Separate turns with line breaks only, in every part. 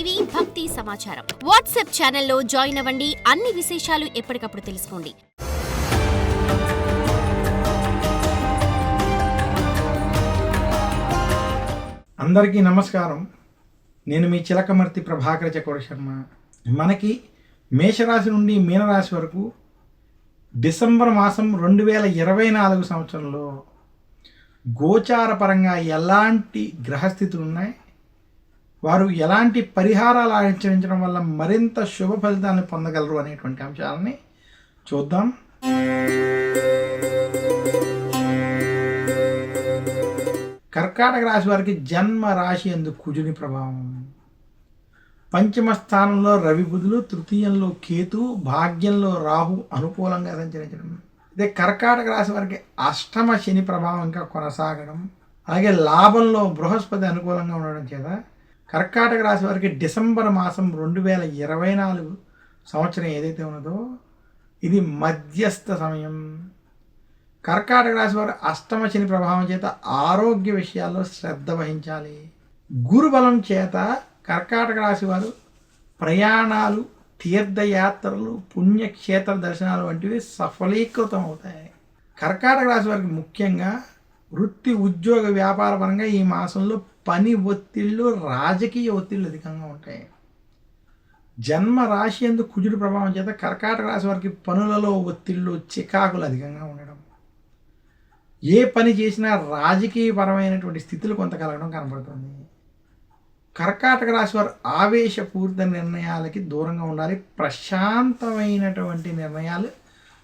TV భక్తి సమాచారం WhatsApp ఛానల్లో జాయిన్ అవ్వండి. అన్ని విశేషాలు ఎప్పటికప్పుడు తెలుసుకోండి.
అందరికీ నమస్కారం. నేను మీ చిలకమర్తి ప్రభాకర్ చక్రవర్తి శర్మ. మనకి మేషరాశి నుండి మీనరాశి వరకు డిసెంబర్ మాసం 2024 సంవత్సరంలో గోచార పరంగా ఎలాంటి గ్రహస్థితులు ఉన్నాయి, వారు ఎలాంటి పరిహారాలు ఆచరించడం వల్ల మరింత శుభ ఫలితాలను పొందగలరు అనేటువంటి అంశాలని చూద్దాం. కర్కాటక రాశి వారికి జన్మ రాశి యందు కుజుని ప్రభావం, పంచమ స్థానంలో రవి బుధులు, తృతీయంలో కేతు, భాగ్యంలో రాహు అనుకూలంగా సంచరించడం. అదే కర్కాటక రాశి వారికి అష్టమ శని ప్రభావం ఇంకా కొనసాగడం, అలాగే లాభంలో బృహస్పతి అనుకూలంగా ఉండడం చేత కర్కాటక రాశి వారికి డిసెంబర్ మాసం 2024 సంవత్సరం ఏదైతే ఉన్నదో ఇది మధ్యస్థ సమయం. కర్కాటక రాశి వారు అష్టమ శని ప్రభావం చేత ఆరోగ్య విషయాల్లో శ్రద్ధ వహించాలి. గురుబలం చేత కర్కాటక రాశి వారు ప్రయాణాలు, తీర్థయాత్రలు, పుణ్యక్షేత్ర దర్శనాలు వంటివి సఫలీకృతం అవుతాయి. కర్కాటక రాశి వారికి ముఖ్యంగా వృత్తి, ఉద్యోగ, వ్యాపార పరంగా ఈ మాసంలో పని ఒత్తిళ్ళు, రాజకీయ ఒత్తిళ్ళు అధికంగా ఉంటాయి. జన్మ రాశి యందు కుజుడి ప్రభావం చేత కర్కాటక రాశి వారికి పనులలో ఒత్తిళ్ళు, చికాకులు అధికంగా ఉండడం, ఏ పని చేసినా రాజకీయపరమైనటువంటి స్థితులు కొంత కలగడం కనబడుతుంది. కర్కాటక రాశి వారు ఆవేశపూరిత నిర్ణయాలకి దూరంగా ఉండాలి. ప్రశాంతమైనటువంటి నిర్ణయాలు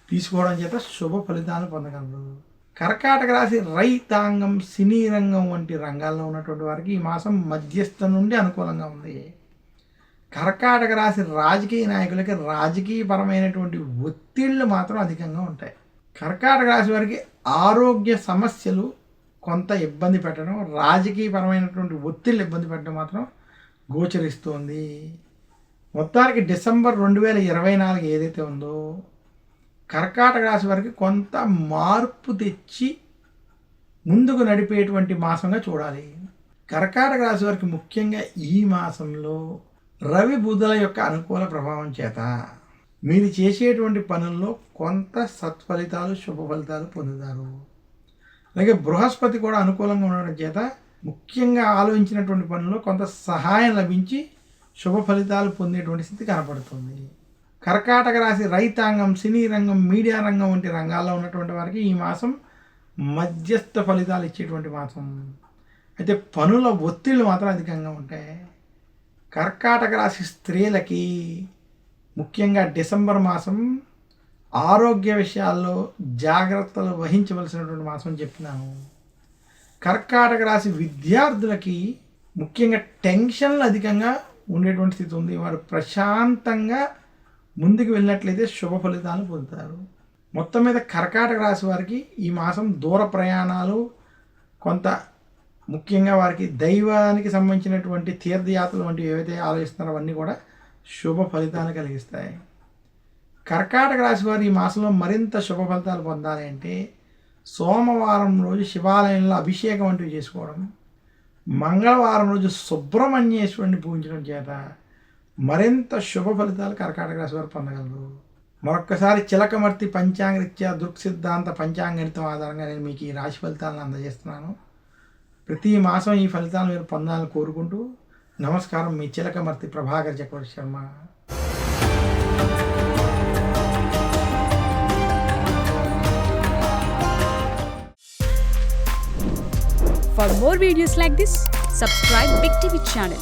తీసుకోవడం చేత శుభ ఫలితాలు పొందగలరు. కర్కాటక రాశి రైతాంగం, సినీ రంగం వంటి రంగాల్లో ఉన్నటువంటి వారికి ఈ మాసం మధ్యస్థ నుండి అనుకూలంగా ఉంది. కర్కాటక రాశి రాజకీయ నాయకులకి రాజకీయపరమైనటువంటి ఒత్తిళ్లు మాత్రం అధికంగా ఉంటాయి. కర్కాటక రాశి వారికి ఆరోగ్య సమస్యలు కొంత ఇబ్బంది పెట్టడం, రాజకీయపరమైనటువంటి ఒత్తిళ్ళు ఇబ్బంది పెట్టడం మాత్రం గోచరిస్తోంది. మొత్తానికి డిసెంబర్ 2024 ఏదైతే ఉందో కర్కాటక రాశి వారికి కొంత మార్పు తెచ్చి ముందుకు నడిపేటువంటి మాసంగా చూడాలి. కర్కాటక రాశి వారికి ముఖ్యంగా ఈ మాసంలో రవి బుధుల యొక్క అనుకూల ప్రభావం చేత మీరు చేసేటువంటి పనుల్లో కొంత సత్ఫలితాలు, శుభ ఫలితాలు పొందుతారు. అలాగే బృహస్పతి కూడా అనుకూలంగా ఉండడం చేత ముఖ్యంగా ఆలోచించినటువంటి పనుల్లో కొంత సహాయం లభించి శుభ ఫలితాలు పొందేటువంటి స్థితి కనపడుతుంది. కర్కాటక రాశి రైతాంగం, సినీ రంగం, మీడియా రంగం వంటి రంగాల్లో ఉన్నటువంటి వారికి ఈ మాసం మధ్యస్థ ఫలితాలు ఇచ్చేటువంటి మాసం. అయితే పనుల ఒత్తిళ్ళు మాత్రం అధికంగా ఉంటాయి. కర్కాటక రాశి స్త్రీలకి ముఖ్యంగా డిసెంబర్ మాసం ఆరోగ్య విషయాల్లో జాగ్రత్తలు వహించవలసినటువంటి మాసం చెప్పినాను. కర్కాటక రాశి విద్యార్థులకి ముఖ్యంగా టెన్షన్లు అధికంగా ఉండేటువంటి స్థితి ఉంది. వారు ప్రశాంతంగా ముందుకు వెళ్ళినట్లయితే శుభ ఫలితాలు పొందుతారు. మొత్తం మీద కర్కాటక రాశి వారికి ఈ మాసం దూర ప్రయాణాలు, కొంత ముఖ్యంగా వారికి దైవానికి సంబంధించినటువంటి తీర్థయాత్రలు వంటివి ఏవైతే ఆలోచిస్తున్నారో అవన్నీ కూడా శుభ ఫలితాలు కలిగిస్తాయి. కర్కాటక రాశి వారు ఈ మాసంలో మరింత శుభ ఫలితాలు పొందాలి అంటే సోమవారం రోజు శివాలయంలో అభిషేకం వంటివి చేసుకోవడం, మంగళవారం రోజు సుబ్రహ్మణ్యేశ్వరుని పూజించడం చేత మరింత శుభ ఫలితాలు కర్కాటక రాశి వారు పొందగలరు. మరొక్కసారి చిలకమర్తి పంచాంగరీత్యా దృక్సిద్ధాంత పంచాంగణితం ఆధారంగా నేను మీకు ఈ రాశి ఫలితాలను అందజేస్తున్నాను. ప్రతి మాసం ఈ ఫలితాలను మీరు పొందాలని కోరుకుంటూ నమస్కారం. మీ చిలకమర్తి ప్రభాకర్ చక్రవర్తి Sharma.
For more videos like this, subscribe Big TV channel.